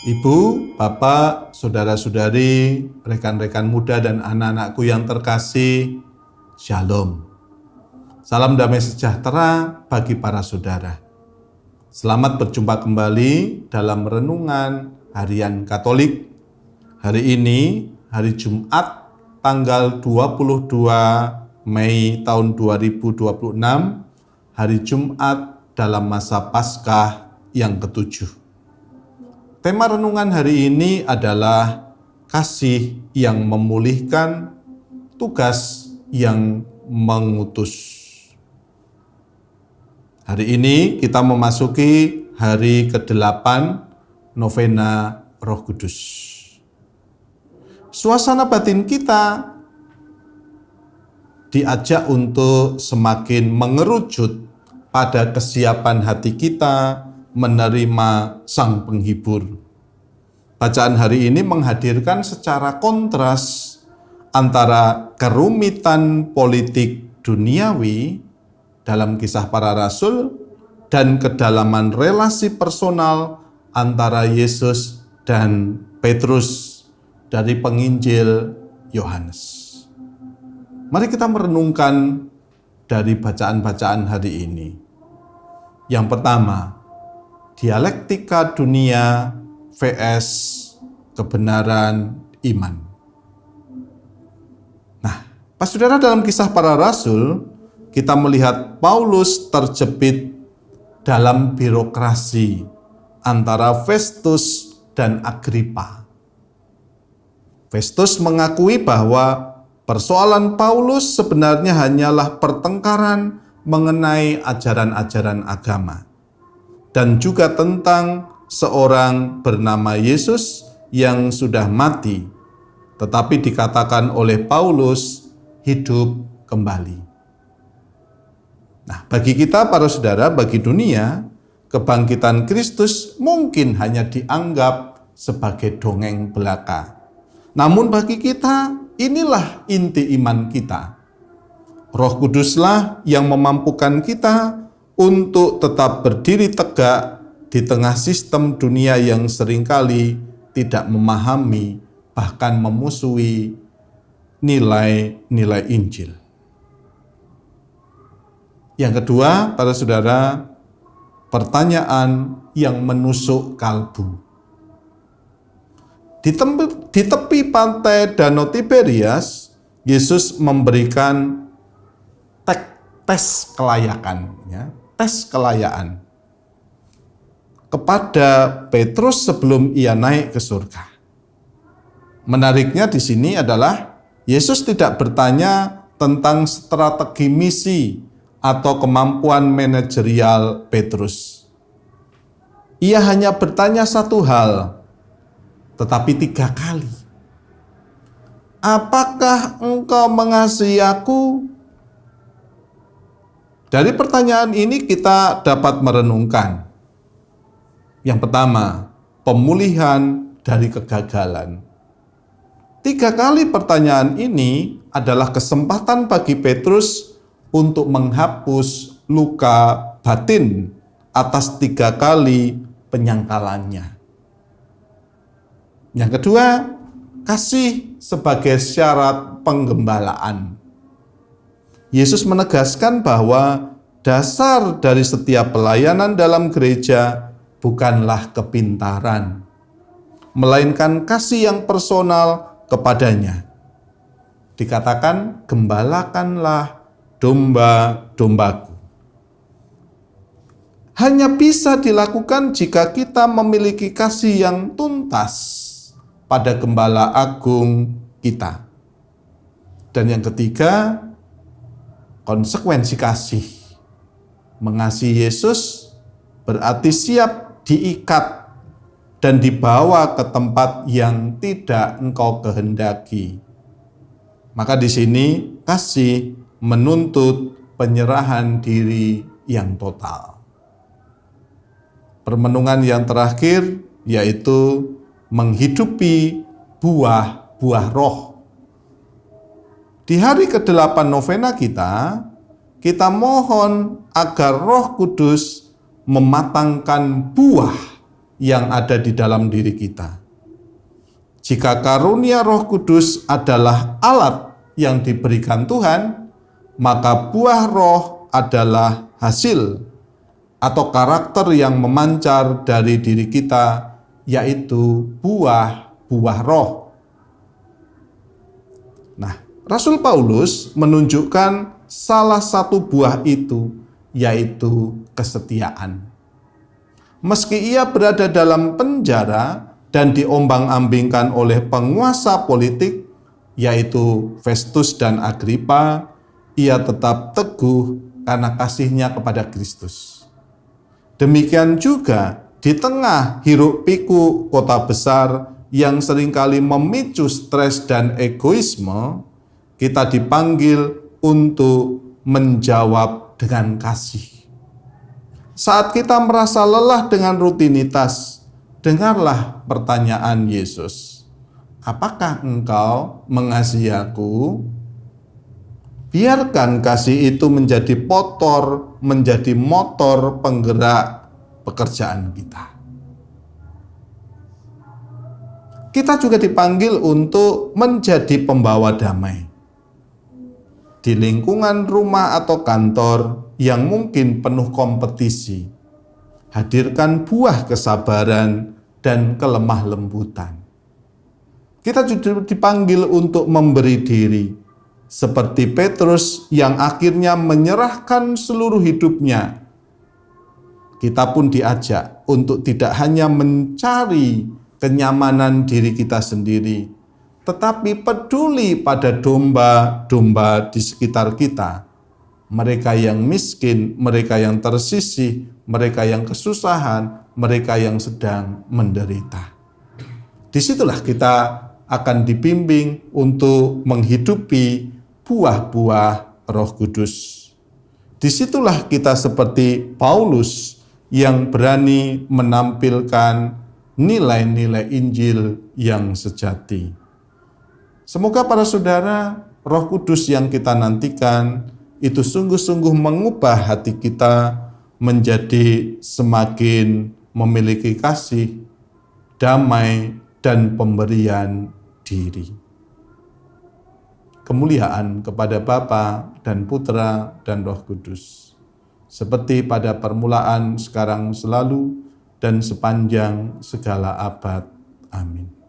Ibu, Bapak, saudara-saudari, rekan-rekan muda dan anak-anakku yang terkasih, Shalom. Salam damai sejahtera bagi para saudara. Selamat berjumpa kembali dalam Renungan Harian Katolik. Hari ini, hari Jumat, tanggal 22 Mei tahun 2026, hari Jumat dalam masa Paskah yang ketujuh. Tema renungan hari ini adalah kasih yang memulihkan, tugas yang mengutus. Hari ini kita memasuki hari ke-8 novena Roh Kudus. Suasana batin kita diajak untuk semakin mengerucut pada kesiapan hati kita menerima Sang Penghibur. Bacaan hari ini menghadirkan secara kontras antara kerumitan politik duniawi dalam Kisah Para Rasul dan kedalaman relasi personal antara Yesus dan Petrus dari penginjil Yohanes. Mari kita merenungkan dari bacaan-bacaan hari ini. Yang pertama, dialektika dunia vs kebenaran iman. Nah, Pak Saudara, dalam Kisah Para Rasul, kita melihat Paulus terjepit dalam birokrasi antara Festus dan Agripa. Festus mengakui bahwa persoalan Paulus sebenarnya hanyalah pertengkaran mengenai ajaran-ajaran agama, dan juga tentang seorang bernama Yesus yang sudah mati, tetapi dikatakan oleh Paulus hidup kembali. Nah, bagi kita para saudara, bagi dunia, kebangkitan Kristus mungkin hanya dianggap sebagai dongeng belaka. Namun bagi kita, inilah inti iman kita. Roh Kuduslah yang memampukan kita untuk tetap berdiri tegak di tengah sistem dunia yang seringkali tidak memahami, bahkan memusuhi nilai-nilai Injil. Yang kedua, para saudara, pertanyaan yang menusuk kalbu. Di tepi pantai Danau Tiberias, Yesus memberikan tes kelayakan, tes kelayaan kepada Petrus sebelum ia naik ke surga. Menariknya di sini adalah Yesus tidak bertanya tentang strategi misi atau kemampuan manajerial Petrus. Ia hanya bertanya satu hal, tetapi 3 kali. Apakah engkau mengasihi aku? Dari pertanyaan ini kita dapat merenungkan. Yang pertama, pemulihan dari kegagalan. 3 kali pertanyaan ini adalah kesempatan bagi Petrus untuk menghapus luka batin atas 3 kali penyangkalannya. Yang kedua, kasih sebagai syarat penggembalaan. Yesus menegaskan bahwa dasar dari setiap pelayanan dalam gereja bukanlah kepintaran, melainkan kasih yang personal kepadanya. Dikatakan, gembalakanlah domba-dombaku. Hanya bisa dilakukan jika kita memiliki kasih yang tuntas pada gembala agung kita. Dan yang ketiga, konsekuensi kasih. Mengasihi Yesus berarti siap diikat dan dibawa ke tempat yang tidak engkau kehendaki. Maka di sini kasih menuntut penyerahan diri yang total. Permenungan yang terakhir yaitu menghidupi buah-buah roh. Di hari ke-8 novena kita mohon agar Roh Kudus mematangkan buah yang ada di dalam diri kita. Jika karunia Roh Kudus adalah alat yang diberikan Tuhan, maka buah roh adalah hasil atau karakter yang memancar dari diri kita, yaitu buah-buah roh. Nah, Rasul Paulus menunjukkan salah satu buah itu, yaitu kesetiaan. Meski ia berada dalam penjara dan diombang-ambingkan oleh penguasa politik, yaitu Festus dan Agripa, ia tetap teguh karena kasihnya kepada Kristus. Demikian juga di tengah hiruk-pikuk kota besar yang seringkali memicu stres dan egoisme, kita dipanggil untuk menjawab dengan kasih. Saat kita merasa lelah dengan rutinitas, dengarlah pertanyaan Yesus. Apakah engkau mengasihi aku? Biarkan kasih itu menjadi motor penggerak pekerjaan kita. Kita juga dipanggil untuk menjadi pembawa damai. Di lingkungan rumah atau kantor yang mungkin penuh kompetisi, hadirkan buah kesabaran dan kelemah lembutan. Kita juga dipanggil untuk memberi diri, seperti Petrus yang akhirnya menyerahkan seluruh hidupnya. Kita pun diajak untuk tidak hanya mencari kenyamanan diri kita sendiri, tetapi peduli pada domba-domba di sekitar kita. Mereka yang miskin, mereka yang tersisih, mereka yang kesusahan, mereka yang sedang menderita. Disitulah kita akan dibimbing untuk menghidupi buah-buah Roh Kudus. Disitulah kita seperti Paulus yang berani menampilkan nilai-nilai Injil yang sejati. Semoga para saudara, Roh Kudus yang kita nantikan itu sungguh-sungguh mengubah hati kita menjadi semakin memiliki kasih, damai, dan pemberian diri. Kemuliaan kepada Bapa dan Putra dan Roh Kudus, seperti pada permulaan, sekarang, selalu, dan sepanjang segala abad. Amin.